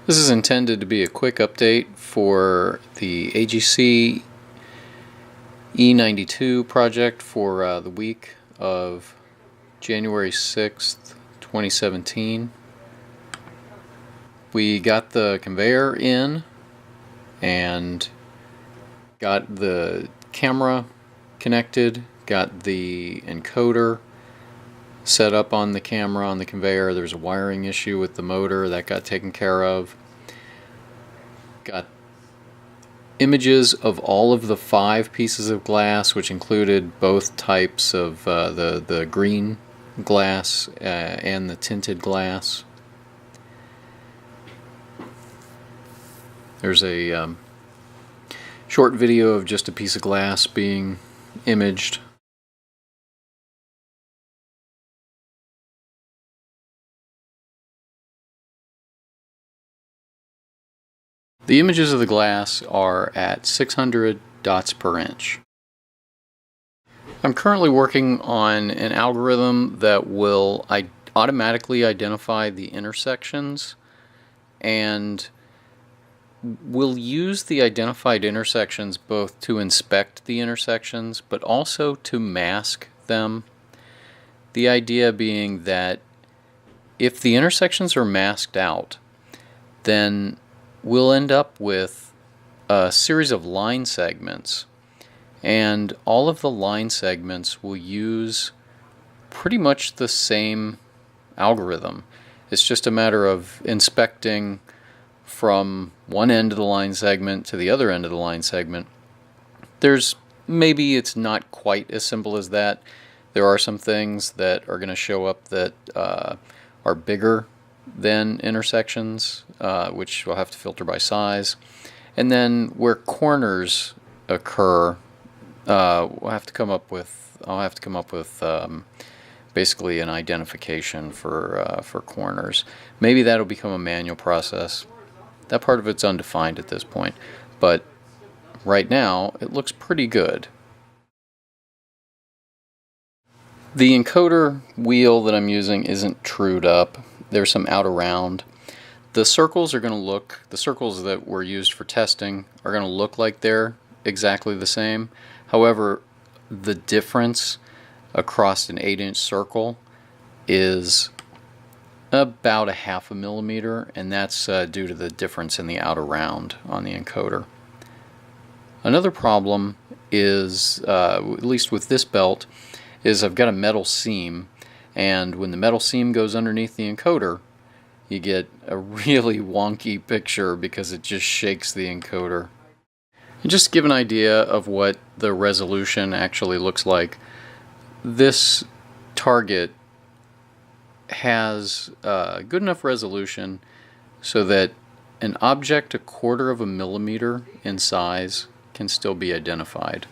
This is intended to be a quick update for the AGC E92 project for the week of January 6th, 2017. We got the conveyor in and got the camera connected, got the encoder set up on the camera on the conveyor. There's a wiring issue with the motor that got taken care of. Got images of all of the 5 pieces of glass, which included both types of the green glass and the tinted glass. There's a short video of just a piece of glass being imaged. The images of the glass are at 600 dots per inch. I'm currently working on an algorithm that will automatically identify the intersections, and will use the identified intersections both to inspect the intersections but also to mask them. The idea being that if the intersections are masked out, then we'll end up with a series of line segments, and all of the line segments will use pretty much the same algorithm. It's just a matter of inspecting from one end of the line segment to the other end of the line segment. Maybe it's not quite as simple as that. There are some things that are going to show up that are bigger than intersections, which we'll have to filter by size. And then where corners occur, I'll have to come up with basically an identification for corners. Maybe that'll become a manual process. That part of it's undefined at this point, but right now it looks pretty good. The encoder wheel that I'm using isn't trued up. There's some out around. The circles that were used for testing are going to look like they're exactly the same. However, the difference across an 8-inch circle is about a 0.5 millimeter, and that's due to the difference in the outer round on the encoder. Another problem is, at least with this belt, is I've got a metal seam, and when the metal seam goes underneath the encoder, you get a really wonky picture because it just shakes the encoder. And just to give an idea of what the resolution actually looks like, this target has good enough resolution so that an object 1/4 of a millimeter in size can still be identified.